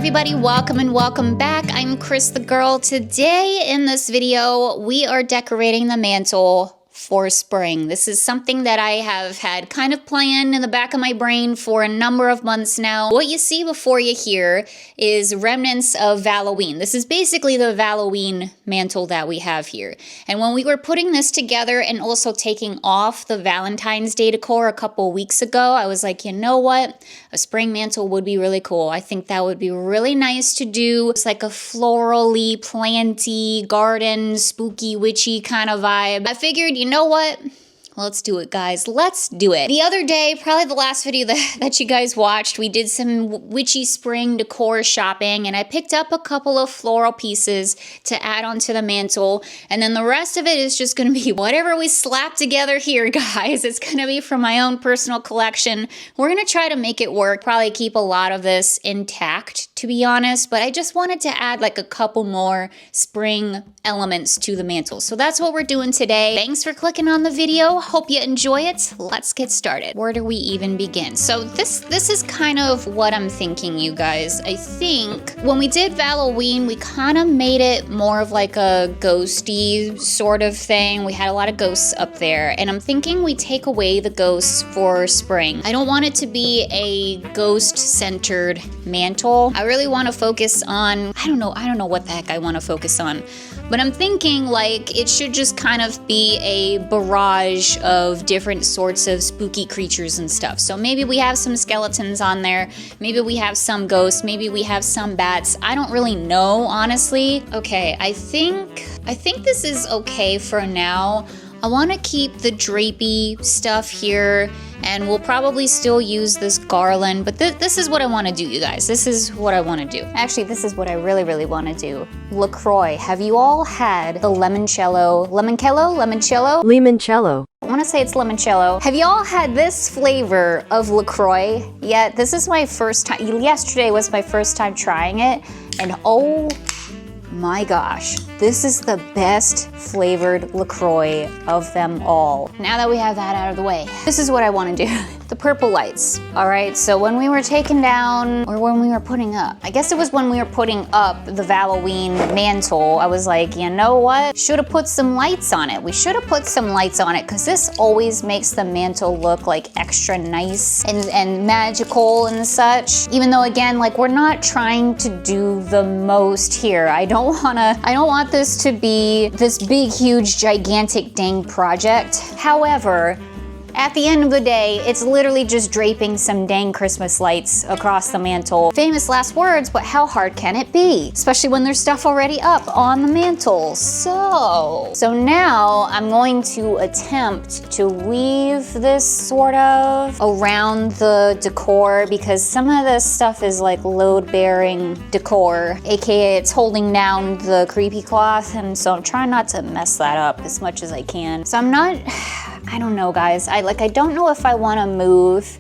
everybody, welcome and welcome back. I'm CrisTheGirl. Today in this video, we are decorating the mantle for spring. This is something that I have had kind of planned in the back of my brain for a number of months now. What you see before you here is remnants of Halloween. This is basically the Halloween mantle that we have here. And when we were putting this together and also taking off the Valentine's Day decor a couple weeks ago, I was like, you know what? A spring mantle would be really cool. I think that would be really nice to do. It's like a florally, planty, garden, spooky, witchy kind of vibe. I figured, you know what? Let's do it, guys. Let's do it. The other day, probably the last video that you guys watched, we did some witchy spring decor shopping, and I picked up a couple of floral pieces to add onto the mantle, and then the rest of it is just going to be whatever we slap together here, guys. It's going to be from my own personal collection. We're going to try to make it work, probably keep a lot of this intact, to be honest, but I just wanted to add like a couple more spring elements to the mantle. So that's what we're doing today. Thanks for clicking on the video. Hope you enjoy it. Let's get started. Where do we even begin? So this is kind of what I'm thinking, you guys. I think when we did Halloween, we kind of made it more of like a ghosty sort of thing. We had a lot of ghosts up there, and I'm thinking we take away the ghosts for spring. I don't want it to be a ghost-centered mantle. I really want to focus on, I don't know what the heck I want to focus on. But I'm thinking like it should just kind of be a barrage of different sorts of spooky creatures and stuff. So maybe we have some skeletons on there, maybe we have some ghosts, maybe we have some bats. I don't really know, honestly. Okay, I think this is okay for now. I want to keep the drapey stuff here, and we'll probably still use this garland, but this is what I want to do, you guys. This is what I want to do. Actually, this is what I really, really want to do. LaCroix. Have you all had the limoncello? Limoncello? I want to say it's limoncello. Have you all had this flavor of LaCroix yet? This is my first time. Yesterday was my first time trying it, and oh my gosh, this is the best flavored LaCroix of them all. Now that we have that out of the way, this is what I want to do. The purple lights. All right, so when we were taking down, or when we were putting up, I guess it was when we were putting up the Halloween mantle, I was like, you know what? Should have put some lights on it. We should have put some lights on it, because this always makes the mantle look like extra nice and magical and such. Even though, again, like we're not trying to do the most here. I don't want this to be this big, huge, gigantic dang project. However, at the end of the day, it's literally just draping some dang Christmas lights across the mantle. Famous last words, but how hard can it be? Especially when there's stuff already up on the mantle. So now I'm going to attempt to weave this sort of around the decor, because some of this stuff is like load-bearing decor, aka it's holding down the creepy cloth, and so I'm trying not to mess that up as much as I can. So I don't know, guys. I don't know if I want to move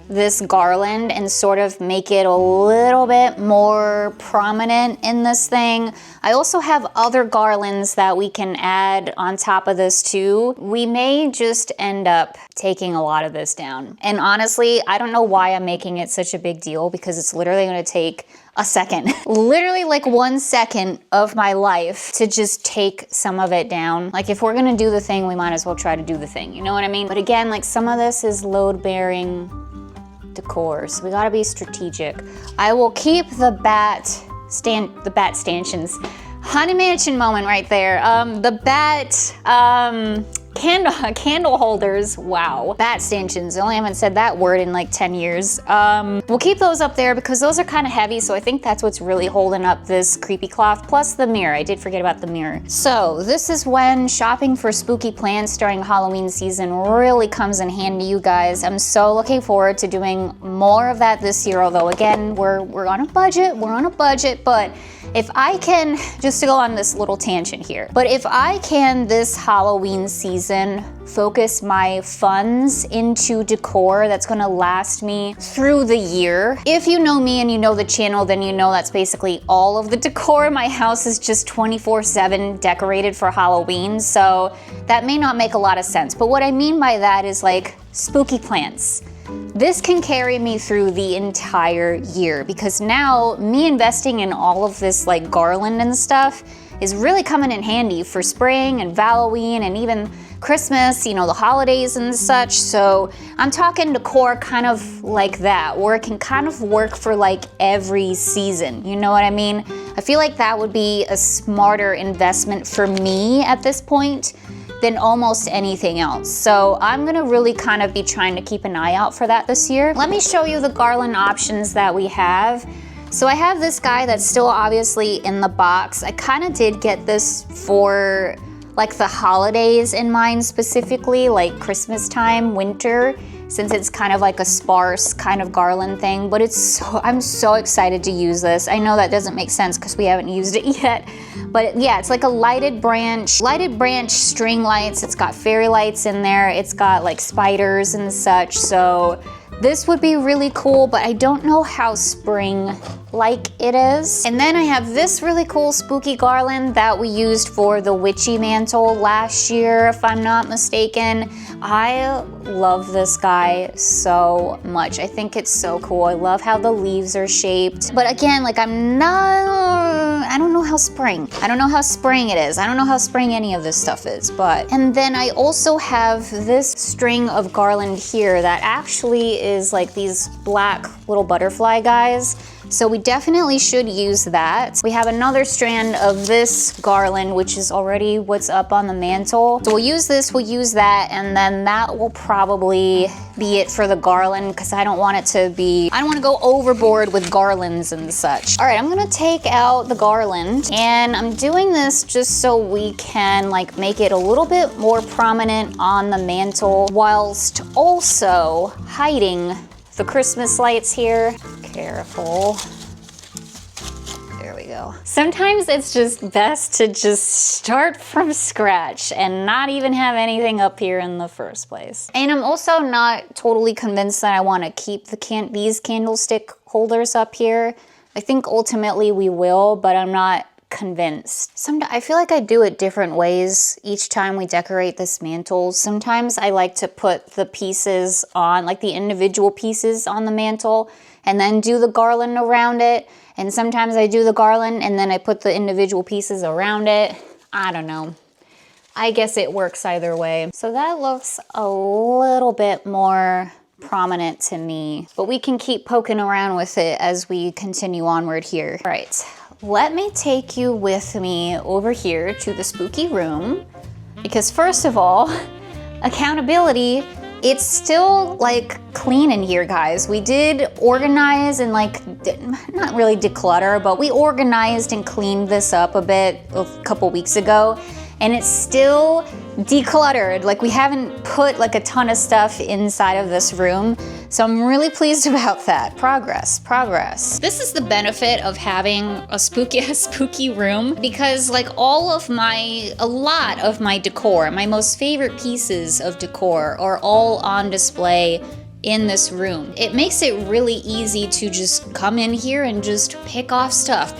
this garland and sort of make it a little bit more prominent in this thing. I also have other garlands that we can add on top of this too. We may just end up taking a lot of this down. And honestly, I don't know why I'm making it such a big deal, because it's literally going to take a second. Literally like 1 second of my life to just take some of it down. Like if we're gonna do the thing, we might as well try to do the thing, you know what I mean? But again, like some of this is load-bearing decor, so we gotta be strategic. I will keep the bat stanchions. Haunted Mansion moment right there. The bat candle holders. Wow. Bat stanchions. I only haven't said that word in like 10 years. We'll keep those up there because those are kind of heavy, so I think that's what's really holding up this creepy cloth, plus the mirror. I did forget about the mirror. So this is when shopping for spooky plants during Halloween season really comes in handy, you guys. I'm so looking forward to doing more of that this year, although again, we're on a budget, but if I can, just to go on this little tangent here, but if I can this Halloween season focus my funds into decor that's gonna last me through the year. If you know me and you know the channel, then you know that's basically all of the decor. My house is just 24/7 decorated for Halloween, so that may not make a lot of sense. But what I mean by that is like spooky plants. this can carry me through the entire year, because now me investing in all of this like garland and stuff is really coming in handy for spring and Halloween and even Christmas, you know, the holidays and such. So I'm talking decor kind of like that, where it can kind of work for like every season, you know what I mean? I feel like that would be a smarter investment for me at this point than almost anything else. So I'm gonna really kind of be trying to keep an eye out for that this year. Let me show you the garland options that we have. So I have this guy that's still obviously in the box. I kind of did get this for like the holidays in mind, specifically like Christmas time, winter, since it's kind of like a sparse kind of garland thing, but I'm so excited to use this. I know that doesn't make sense because we haven't used it yet, but yeah, it's like a lighted branch string lights. It's got fairy lights in there. It's got like spiders and such. So this would be really cool, but I don't know how spring-like it is. And then I have this really cool spooky garland that we used for the witchy mantle last year, if I'm not mistaken. I love this guy so much. I think it's so cool. I love how the leaves are shaped. But again, like I don't know how spring it is. I don't know how spring any of this stuff is, but. And then I also have this string of garland here that actually is like these black little butterfly guys. So we definitely should use that. We have another strand of this garland, which is already what's up on the mantle. So we'll use this, we'll use that, and then that will probably be it for the garland, because I don't want to go overboard with garlands and such. All right, I'm gonna take out the garland, and I'm doing this just so we can like make it a little bit more prominent on the mantle, whilst also hiding the Christmas lights here. Careful. There we go. Sometimes it's just best to just start from scratch and not even have anything up here in the first place. And I'm also not totally convinced that I want to keep these candlestick holders up here. I think ultimately we will, but I'm not convinced. I feel like I do it different ways each time we decorate this mantle. Sometimes I like to put the pieces on, like the individual pieces on the mantle, and then do the garland around it. And sometimes I do the garland and then I put the individual pieces around it. I don't know. I guess it works either way. So that looks a little bit more prominent to me, but we can keep poking around with it as we continue onward here. All right. Let me take you with me over here to the spooky room, because first of all, accountability, it's still like clean in here, guys. We did organize and like, not really declutter, but we organized and cleaned this up a bit a couple weeks ago, and it's still decluttered. Like we haven't put like a ton of stuff inside of this room. So I'm really pleased about that. Progress. This is the benefit of having a spooky room, because like a lot of my decor, my most favorite pieces of decor are all on display in this room. It makes it really easy to just come in here and just pick off stuff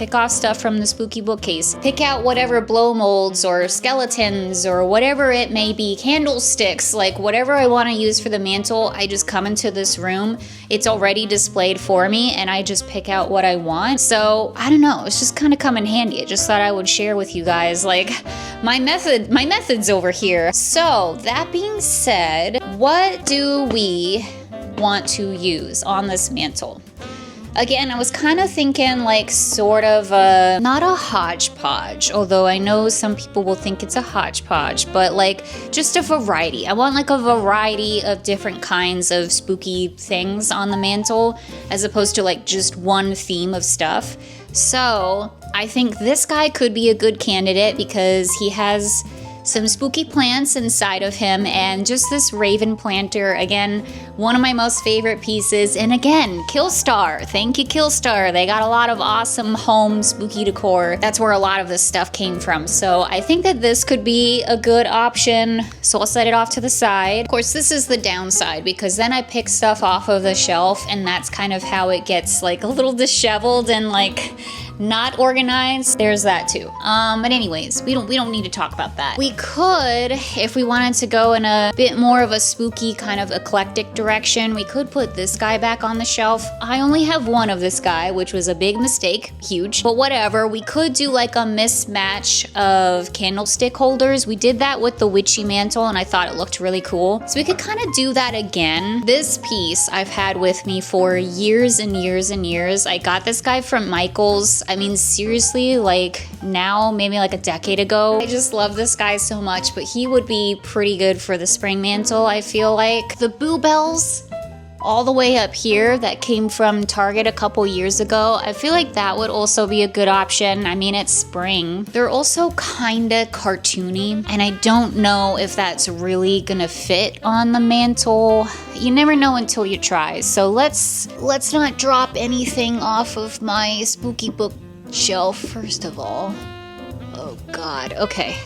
from the spooky bookcase, pick out whatever blow molds or skeletons or whatever it may be, candlesticks, like whatever I want to use for the mantle. I just come into this room, it's already displayed for me, and I just pick out what I want. So I don't know, it's just kind of come in handy. I just thought I would share with you guys like my methods over here. So that being said, what do we want to use on this mantle? Again, I was kind of thinking like sort of not a hodgepodge, although I know some people will think it's a hodgepodge, but like just a variety. I want like a variety of different kinds of spooky things on the mantle, as opposed to like just one theme of stuff. So I think this guy could be a good candidate because he has some spooky plants inside of him, and just this raven planter, again, one of my most favorite pieces. And again, Killstar, thank you Killstar. They got a lot of awesome home spooky decor. That's where a lot of this stuff came from. So I think that this could be a good option. So I'll set it off to the side. Of course, this is the downside, because then I pick stuff off of the shelf, and that's kind of how it gets like a little disheveled and like not organized, there's that too. But anyways, we don't need to talk about that. We could, if we wanted to go in a bit more of a spooky kind of eclectic direction, we could put this guy back on the shelf. I only have one of this guy, which was a big mistake, huge, but whatever. We could do like a mismatch of candlestick holders. We did that with the witchy mantle and I thought it looked really cool. So we could kind of do that again. This piece I've had with me for years and years and years. I got this guy from Michael's. I mean, seriously, like now, maybe like a decade ago. I just love this guy so much, but he would be pretty good for the spring mantle, I feel like. The Boo Bells all the way up here that came from Target a couple years ago, I feel like that would also be a good option. I mean, it's spring. They're also kinda cartoony, and I don't know if that's really gonna fit on the mantle. You never know until you try. So let's not drop anything off of my spooky book shelf first of all. Oh God, okay.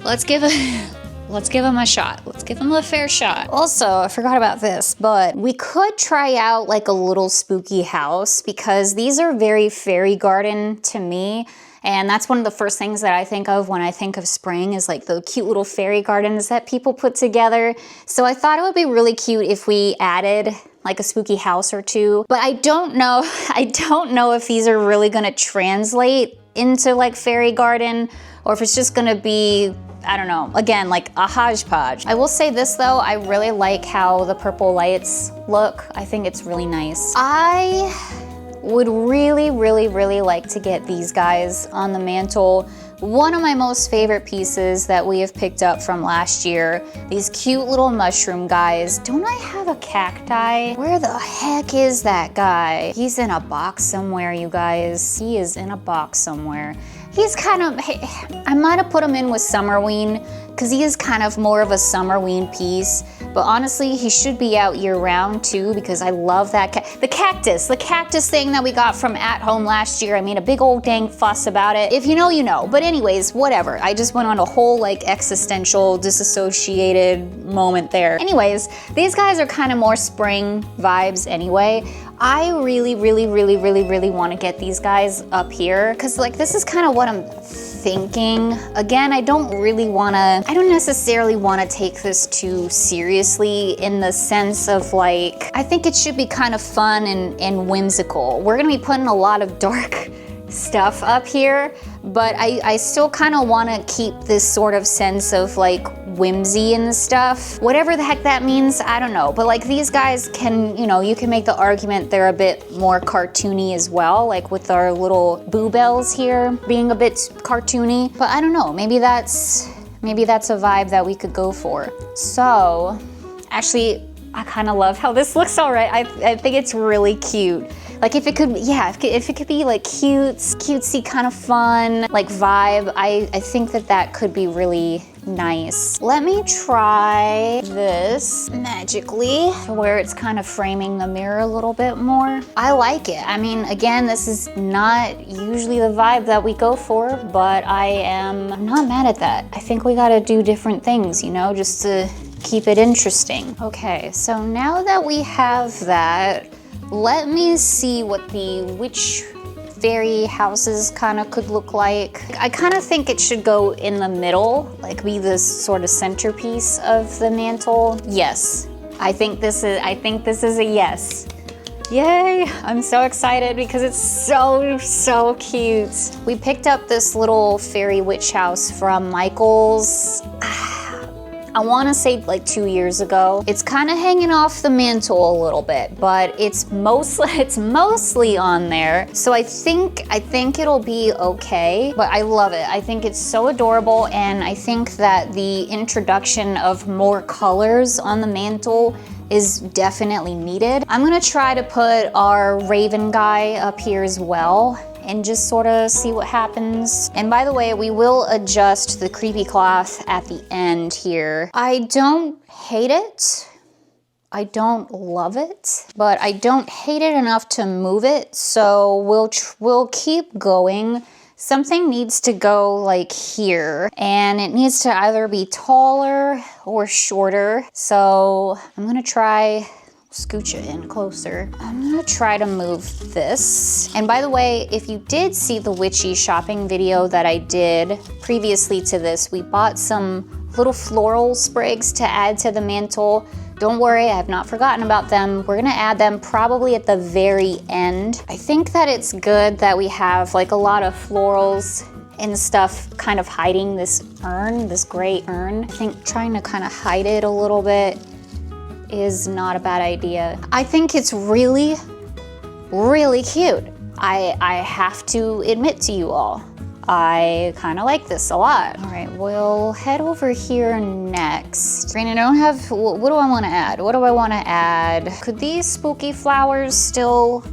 Let's give him a shot. Let's give him a fair shot. Also, I forgot about this, but we could try out like a little spooky house because these are very fairy garden to me. And that's one of the first things that I think of when I think of spring is like the cute little fairy gardens that people put together. So I thought it would be really cute if we added like a spooky house or two. But I don't know if these are really gonna translate into like fairy garden or if it's just gonna be, I don't know, again, like a hodgepodge. I will say this though, I really like how the purple lights look. I think it's really nice. I would really, really, really like to get these guys on the mantle. One of my most favorite pieces that we have picked up from last year, these cute little mushroom guys. Don't I have a cacti? Where the heck is that guy? He's in a box somewhere, you guys. He is in a box somewhere. He's kind of, I might have put him in with Summerween because he is kind of more of a Summerween piece. But honestly, he should be out year round too because I love that. The cactus thing that we got from At Home last year. I made a big old dang fuss about it. If you know, you know. But anyways, whatever. I just went on a whole like existential, disassociated moment there. Anyways, these guys are kind of more spring vibes anyway. I really, really, really, really, really want to get these guys up here because like this is kind of what I'm thinking. Again, I don't necessarily want to take this too seriously in the sense of like, I think it should be kind of fun and whimsical. We're gonna be putting a lot of dark stuff up here, but I still kind of want to keep this sort of sense of like whimsy and stuff. Whatever the heck that means, I don't know. But like these guys can, you know, you can make the argument they're a bit more cartoony as well, like with our little Boo Bells here being a bit cartoony. But I don't know, maybe that's a vibe that we could go for. So, actually, I kind of love how this looks already. I think it's really cute. Like if it could, yeah, if it could be like cutesy, kind of fun, like vibe, I think that could be really nice. Let me try this magically to where it's kind of framing the mirror a little bit more. I like it. I mean, again, this is not usually the vibe that we go for, but I'm not mad at that. I think we gotta do different things, you know, just to keep it interesting. Okay, so now that we have that, let me see what the witch fairy houses kind of could look like. I kind of think it should go in the middle, like be this sort of centerpiece of the mantle. Yes, I think this is a yes. Yay, I'm so excited because it's so cute. We picked up this little fairy witch house from Michael's. I want to say like 2 years ago. It's kind of hanging off the mantle a little bit, but it's mostly on there. So I think it'll be okay, but I love it. I think it's so adorable, and I think that the introduction of more colors on the mantle is definitely needed. I'm gonna try to put our raven guy up here as well and just sort of see what happens. And by the way, we will adjust the creepy cloth at the end here. I don't hate it. I don't love it, but I don't hate it enough to move it. So we'll keep going. Something needs to go like here, and it needs to either be taller or shorter. So I'm gonna try scooch it in closer. I'm gonna try to move this. And by the way, if you did see the witchy shopping video that I did previously to this, we bought some little floral sprigs to add to the mantle. Don't worry, I have not forgotten about them. We're gonna add them probably at the very end. I think that it's good that we have like a lot of florals and stuff kind of hiding this urn, this gray urn. I think trying to kind of hide it a little bit is not a bad idea. I think it's really, really cute. I have to admit to you all, I kind of like this a lot. All right, we'll head over here next. Granted, I don't have, what do I want to add? What do I want to add? Could these spooky flowers still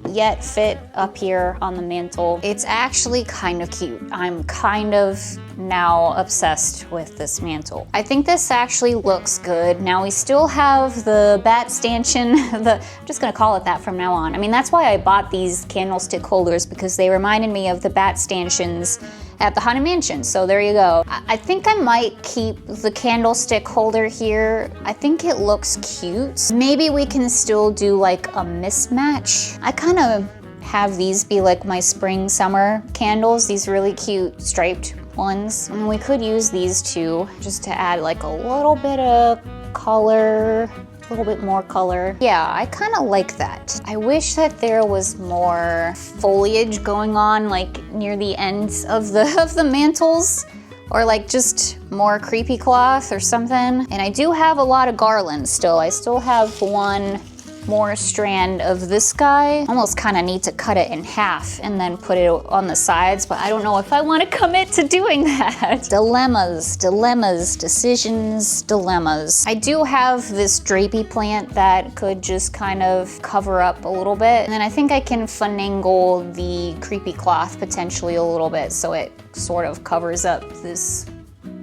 yet fit up here on the mantle? It's actually kind of cute. I'm kind of now obsessed with this mantle. I think this actually looks good. Now we still have the bat stanchion, I'm just gonna call it that from now on. I mean, that's why I bought these candlestick holders, because they reminded me of the bat stanchions at the Haunted Mansion. So there you go. I think I might keep the candlestick holder here. I think it looks cute. Maybe we can still do like a mismatch. I kind of have these be like my spring summer candles, these really cute striped ones. And we could use these too, just to add like a little bit of color, a little bit more color. Yeah, I kind of like that. I wish that there was more foliage going on like near the ends of the mantles, or like just more creepy cloth or something. And I do have a lot of garland still. I still have one more strand of this guy. Almost kind of need to cut it in half and then put it on the sides, but I don't know if I want to commit to doing that. Dilemmas, decisions, dilemmas. I do have this drapey plant that could just kind of cover up a little bit, and then I think I can finagle the creepy cloth potentially a little bit so it sort of covers up this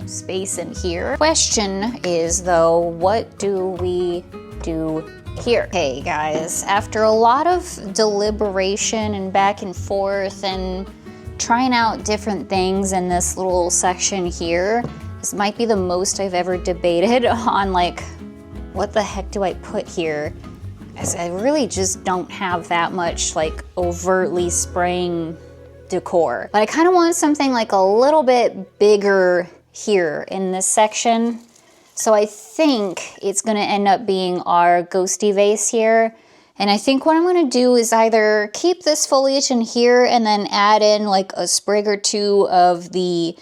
space in here. Question is though, what do we do here? Hey guys, after a lot of deliberation and back and forth and trying out different things in this little section here, this might be the most I've ever debated on like, what the heck do I put here? As I really just don't have that much like overtly spraying decor. But I kind of want something like a little bit bigger here in this section. So I think it's gonna end up being our ghosty vase here. And I think what I'm gonna do is either keep this foliage in here and then add in like a sprig or two of the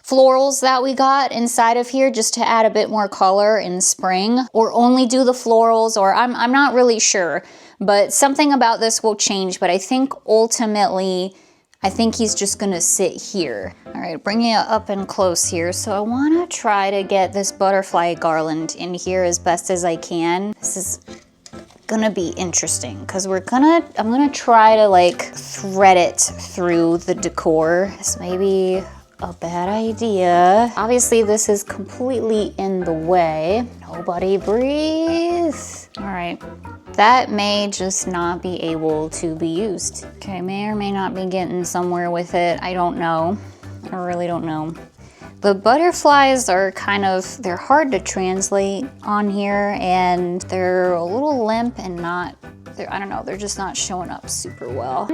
florals that we got inside of here just to add a bit more color in spring, or only do the florals, or I'm not really sure. But something about this will change, but I think ultimately, I think he's just gonna sit here. All right, bringing it up and close here. So I wanna try to get this butterfly garland in here as best as I can. This is gonna be interesting because I'm gonna try to like thread it through the decor. This may be a bad idea. Obviously this is completely in the way. Nobody breathe. All right. That may just not be able to be used. Okay, may or may not be getting somewhere with it. I don't know. I really don't know. The butterflies are kind of, they're hard to translate on here, and they're a little limp and not, I don't know, they're just not showing up super well.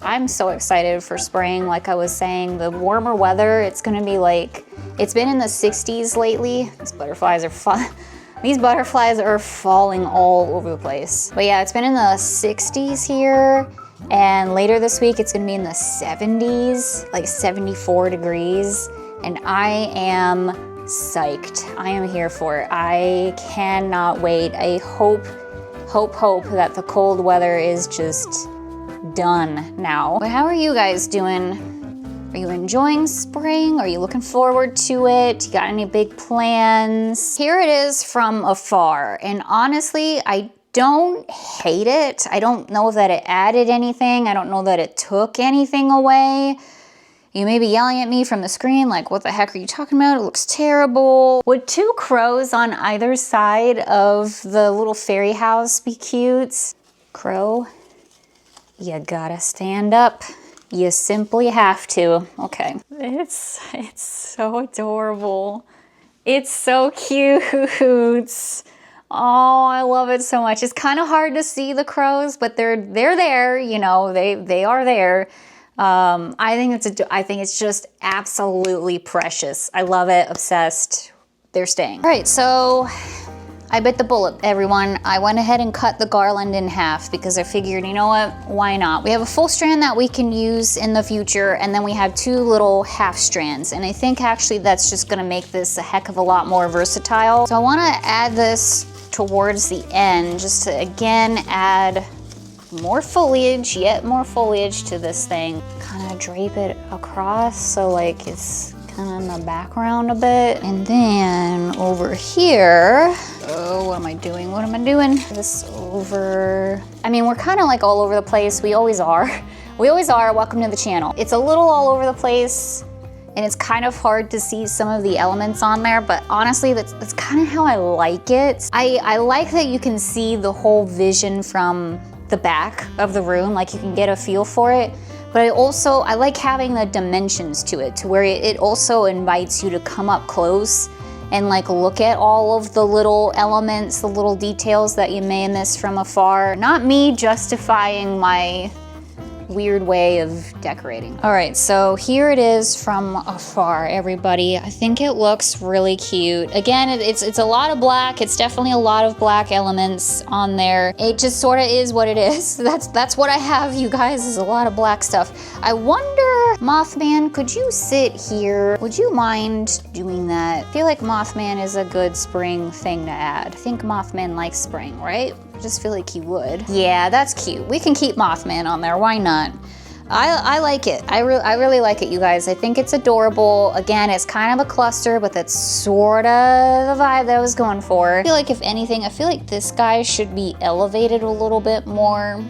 I'm so excited for spring. Like I was saying, the warmer weather, it's gonna be like, it's been in the 60s lately. These butterflies are fun. These butterflies are falling all over the place. But yeah, it's been in the 60s here, and later this week it's gonna be in the 70s, like 74 degrees, and I am psyched. I am here for it. I cannot wait. I hope that the cold weather is just done now. But how are you guys doing? Are you enjoying spring? Are you looking forward to it? You got any big plans? Here it is from afar, and honestly, I don't hate it. I don't know that it added anything. I don't know that it took anything away. You may be yelling at me from the screen like, what the heck are you talking about? It looks terrible. Would two crows on either side of the little fairy house be cute? Crow, you gotta stand up. You simply have to. Okay. It's so adorable. It's so cute. Oh, I love it so much. It's kind of hard to see the crows, but they're there, you know, they are there. I think it's just absolutely precious. I love it, obsessed. They're staying. All right, so I bit the bullet, everyone. I went ahead and cut the garland in half because I figured, you know what, why not? We have a full strand that we can use in the future, and then we have 2 little half strands. And I think actually that's just gonna make this a heck of a lot more versatile. So I wanna add this towards the end just to, again, add more foliage, yet more foliage to this thing. Kind of drape it across so like it's kind of in the background a bit. And then over here, oh, what am I doing? What am I doing? This over, I mean, we're kind of like all over the place. We always are. We always are. Welcome to the channel. It's a little all over the place and it's kind of hard to see some of the elements on there, but honestly, that's kind of how I like it. I like that you can see the whole vision from the back of the room, like you can get a feel for it. But I like having the dimensions to it, to where it also invites you to come up close and like look at all of the little elements, the little details that you may miss from afar. Not me justifying my weird way of decorating. All right, so here it is from afar, everybody. I think it looks really cute. Again, it's a lot of black. It's definitely a lot of black elements on there. It just sort of is what it is. That's what I have, you guys, is a lot of black stuff. I wonder, Mothman, could you sit here? Would you mind doing that? I feel like Mothman is a good spring thing to add. I think Mothman likes spring, right? I just feel like he would. Yeah, that's cute. We can keep Mothman on there, why not? I like it. I really like it, you guys. I think it's adorable. Again, it's kind of a cluster, but that's sort of the vibe that I was going for. I feel like if anything, I feel like this guy should be elevated a little bit more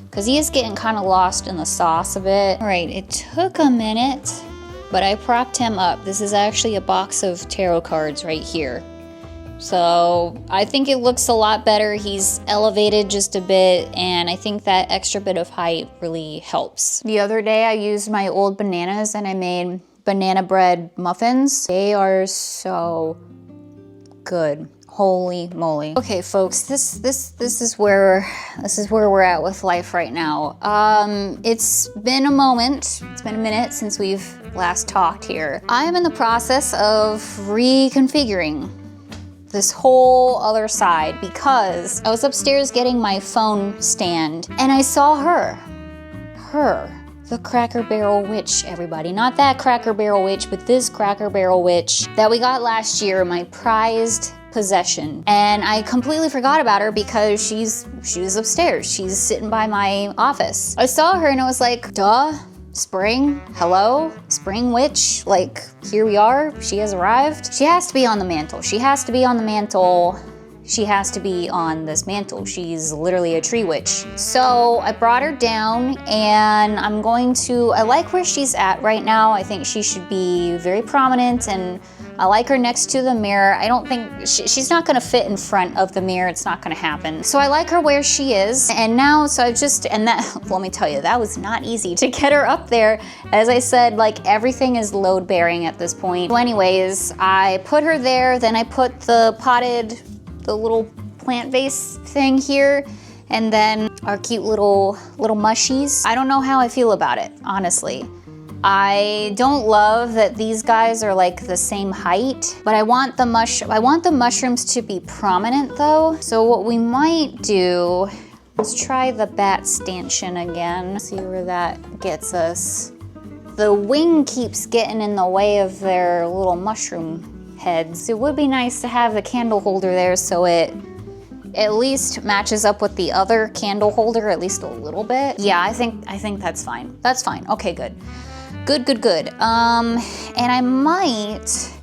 because he is getting kind of lost in the sauce a bit. All right, it took a minute, but I propped him up. This is actually a box of tarot cards right here. So I think it looks a lot better. He's elevated just a bit, and I think that extra bit of height really helps. The other day I used my old bananas and I made banana bread muffins. They are so good. Holy moly. Okay, folks, this is where we're at with life right now. It's been a moment. It's been a minute since we've last talked here. I am in the process of reconfiguring this whole other side because I was upstairs getting my phone stand and I saw her, the Cracker Barrel Witch, everybody. Not that Cracker Barrel Witch, but this Cracker Barrel Witch that we got last year, my prized possession. And I completely forgot about her because she was upstairs. She's sitting by my office. I saw her and I was like, duh. Spring, hello, spring witch, like here we are, she has arrived. She has to be on the mantle. She has to be on the mantle. She has to be on this mantle. She's literally a tree witch. So I brought her down and I like where she's at right now. I think she should be very prominent and I like her next to the mirror. I don't think, she's not gonna fit in front of the mirror. It's not gonna happen. So I like her where she is. And now, let me tell you, that was not easy to get her up there. As I said, like everything is load bearing at this point. So anyways, I put her there, then I put the little plant vase thing here, and then our cute little mushies. I don't know how I feel about it, honestly. I don't love that these guys are like the same height, but I want the mushrooms to be prominent though. So what we might do, let's try the bat stanchion again. See where that gets us. The wing keeps getting in the way of their little mushroom heads. It would be nice to have a candle holder there so it at least matches up with the other candle holder, at least a little bit. Yeah, I think that's fine. That's fine. Okay, good. Good. And I might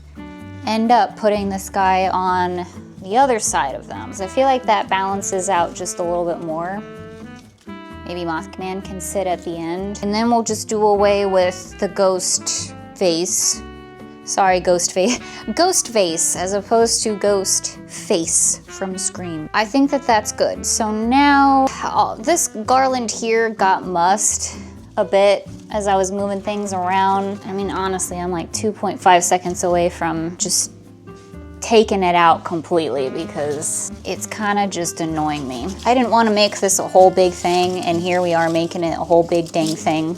end up putting this guy on the other side of them, because I feel like that balances out just a little bit more. Maybe Mothman can sit at the end. And then we'll just do away with the ghost vase. Sorry, ghost vase. Ghost vase as opposed to ghost face from Scream. I think that's good. So now, this garland here got mussed a bit as I was moving things around. I mean, honestly, I'm like 2.5 seconds away from just taken it out completely because it's kind of just annoying me. I didn't want to make this a whole big thing, and here we are making it a whole big dang thing.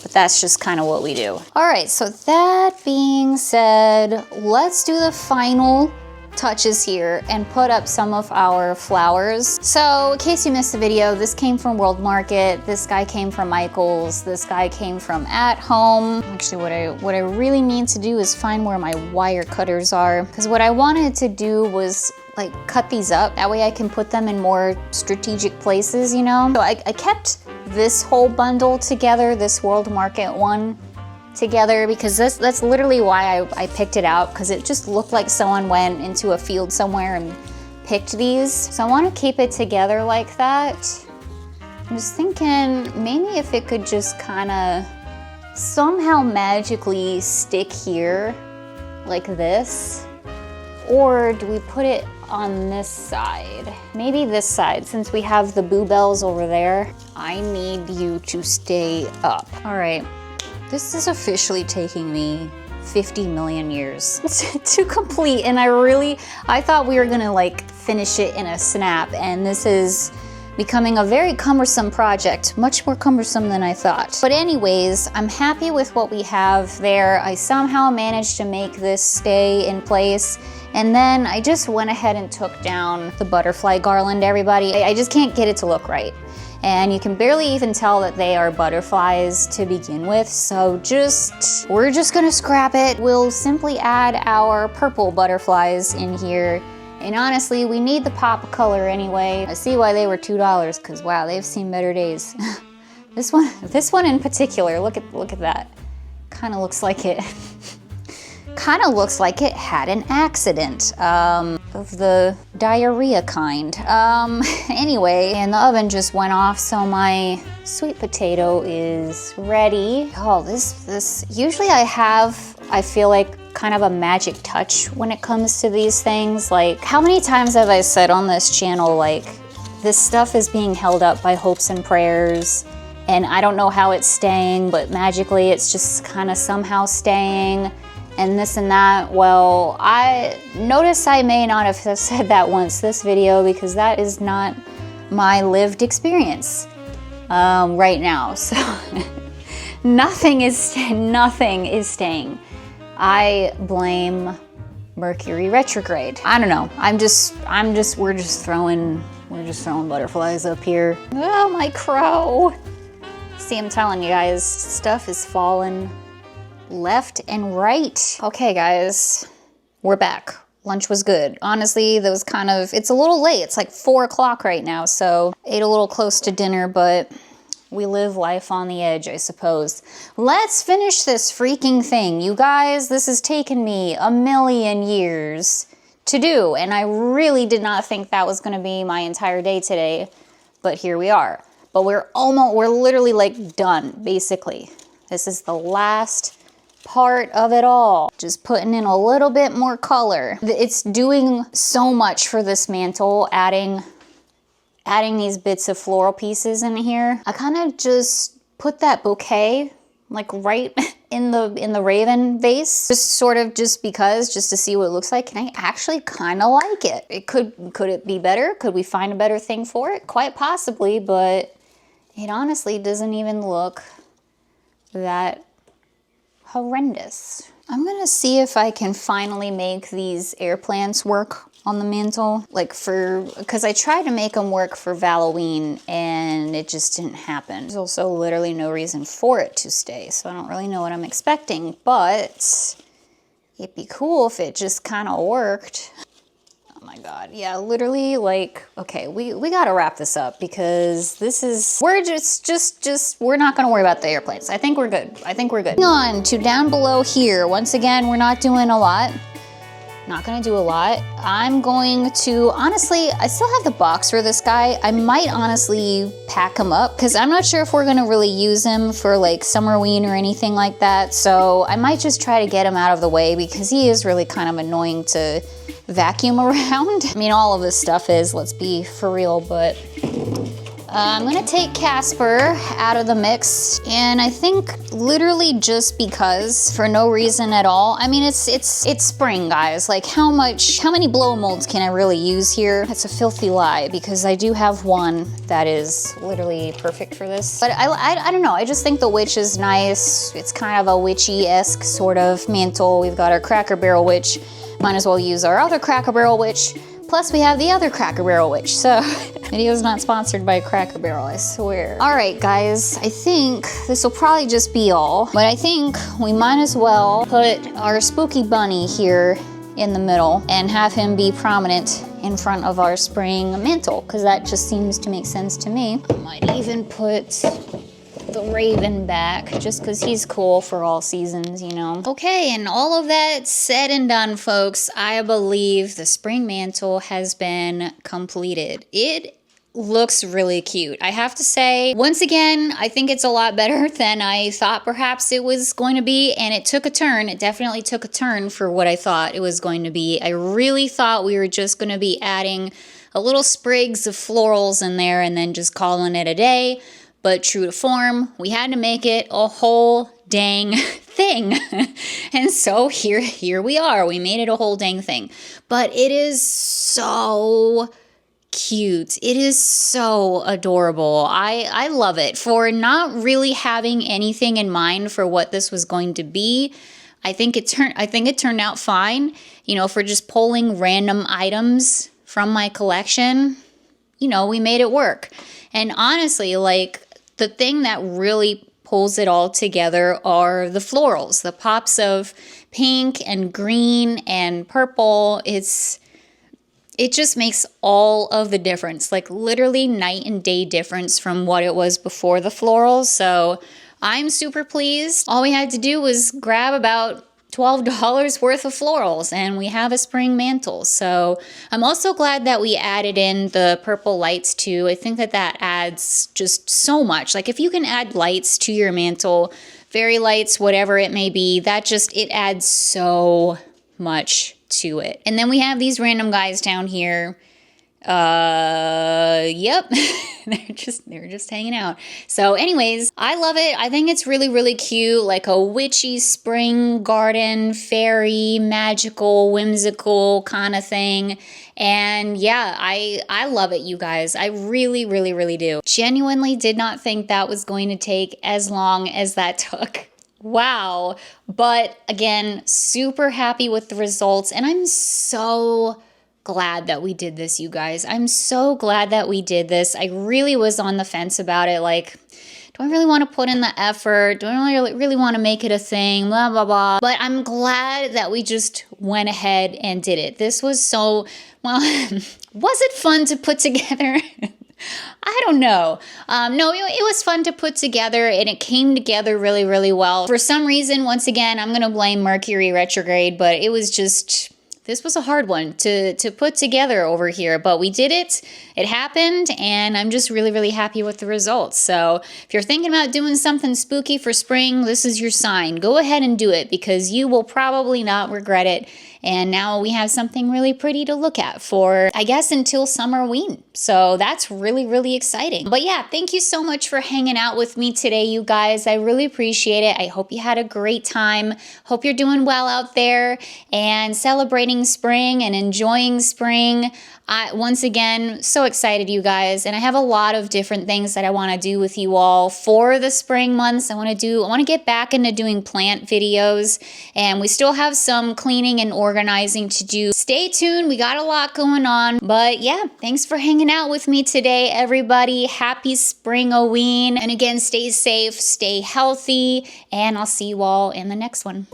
But that's just kind of what we do. All right, so that being said, let's do the final touches here and put up some of our flowers. So in case you missed the video, this came from World Market, this guy came from Michael's, this guy came from At Home. Actually, what I really need to do is find where my wire cutters are, because what I wanted to do was like cut these up. That way I can put them in more strategic places, you know? So I kept this whole bundle together, this World Market one together, because that's literally why I picked it out, because it just looked like someone went into a field somewhere and picked these. So I want to keep it together like that. I'm just thinking maybe if it could just kind of somehow magically stick here like this, or do we put it on this side? Maybe this side, since we have the boo bells over there. I need you to stay up. All right. This is officially taking me 50 million years to complete, and I thought we were gonna like finish it in a snap, and this is becoming a very cumbersome project, much more cumbersome than I thought. But anyways, I'm happy with what we have there. I somehow managed to make this stay in place, and then I just went ahead and took down the butterfly garland, everybody. I just can't get it to look right. And you can barely even tell that they are butterflies to begin with, so we're just gonna scrap it. We'll simply add our purple butterflies in here. And honestly, we need the pop of color anyway. I see why they were $2, because wow, they've seen better days. This one in particular, look at that. Kind of looks like it had an accident of the diarrhea kind. Anyway, and the oven just went off, so my sweet potato is ready. Oh, this usually I feel like kind of a magic touch when it comes to these things. Like, how many times have I said on this channel, like, this stuff is being held up by hopes and prayers, and I don't know how it's staying, but magically it's just kind of somehow staying, and this and that. Well, I notice I may not have said that once this video, because that is not my lived experience right now. So nothing is staying. I blame Mercury retrograde. I don't know. We're just throwing butterflies up here. Oh, my crow. See, I'm telling you guys, stuff is falling left and right. Okay, guys, we're back. Lunch was good. Honestly, it's a little late. It's like 4 o'clock right now, so ate a little close to dinner, but we live life on the edge, I suppose. Let's finish this freaking thing. You guys, this has taken me a million years to do, and I really did not think that was gonna be my entire day today, but here we are. But we're literally like done, basically. This is the last part of it all. Just putting in a little bit more color. It's doing so much for this mantle, adding these bits of floral pieces in here. I kind of just put that bouquet like right in the raven vase, just because, just to see what it looks like, and I actually kind of like it. Could it be better? Could we find a better thing for it? Quite possibly, but it honestly doesn't even look that horrendous. I'm gonna see if I can finally make these air plants work on the mantle, because I tried to make them work for Halloween and it just didn't happen. There's also literally no reason for it to stay, so I don't really know what I'm expecting, but it'd be cool if it just kind of worked. Oh my God, yeah, literally, like, okay, we gotta wrap this up, because we're not gonna worry about the airplanes. I think we're good. Moving on to down below here. Once again, we're not doing a lot. Not gonna do a lot. I'm going to, honestly, I still have the box for this guy. I might honestly pack him up, because I'm not sure if we're gonna really use him for like Summerween or anything like that. So I might just try to get him out of the way, because he is really kind of annoying to vacuum around. I mean, all of this stuff is, let's be for real, but I'm gonna take Casper out of the mix, and I think literally just because, for no reason at all. I mean, it's spring, guys. Like, how many blow molds can I really use here? That's a filthy lie, because I do have one that is literally perfect for this. But I don't know, I just think the witch is nice. It's kind of a witchy-esque sort of mantle. We've got our Cracker Barrel witch. Might as well use our other Cracker Barrel witch. Plus we have the other Cracker Barrel witch, so video's not sponsored by Cracker Barrel, I swear. All right, guys, I think this will probably just be all, but I think we might as well put our spooky bunny here in the middle and have him be prominent in front of our spring mantle, because that just seems to make sense to me. I might even put the raven back, just because he's cool for all seasons, you know. Okay, and all of that said and done, folks, I believe the spring mantle has been completed. It looks really cute. I have to say, once again, I think it's a lot better than I thought perhaps it was going to be, and it took a turn. It definitely took a turn for what I thought it was going to be. I really thought we were just going to be adding a little sprigs of florals in there and then just calling it a day. But true to form, we had to make it a whole dang thing. And so here we are. We made it a whole dang thing. But it is so cute. It is so adorable. I love it. For not really having anything in mind for what this was going to be, I think it turned out fine. You know, for just pulling random items from my collection, you know, we made it work. And honestly, like, the thing that really pulls it all together are the florals, the pops of pink and green and purple. It just makes all of the difference, like literally night and day difference from what it was before the florals. So I'm super pleased. All we had to do was grab about $12 worth of florals and we have a spring mantle. So I'm also glad that we added in the purple lights too. I think that adds just so much. Like, if you can add lights to your mantle, fairy lights, whatever it may be, it adds so much to it. And then we have these random guys down here. Yep. they're just hanging out. So anyways, I love it. I think it's really, really cute, like a witchy spring garden, fairy, magical, whimsical kind of thing. And yeah, I love it, you guys. I really, really, really do. Genuinely did not think that was going to take as long as that took. Wow. But again, super happy with the results, and I'm so glad that we did this, you guys. I'm so glad that we did this. I really was on the fence about it. Like, do I really want to put in the effort? Do I really want to make it a thing? Blah, blah, blah. But I'm glad that we just went ahead and did it. This was so, well, was it fun to put together? I don't know. No, it was fun to put together, and it came together really, really well. For some reason, once again, I'm going to blame Mercury retrograde, but it was just, this was a hard one to put together over here, but we did it. It happened, and I'm just really, really happy with the results. So if you're thinking about doing something spooky for spring, this is your sign. Go ahead and do it, because you will probably not regret it. And now we have something really pretty to look at for, I guess, until Summerween. So that's really, really exciting. But yeah, thank you so much for hanging out with me today, you guys. I really appreciate it. I hope you had a great time. Hope you're doing well out there and celebrating spring and enjoying spring. Once again, so excited, you guys. And I have a lot of different things that I want to do with you all for the spring months. I want to get back into doing plant videos, and we still have some cleaning and organizing to do. Stay tuned. We got a lot going on. But yeah, thanks for hanging out with me today, everybody. Happy Spring-oween. And again, stay safe, stay healthy, and I'll see you all in the next one.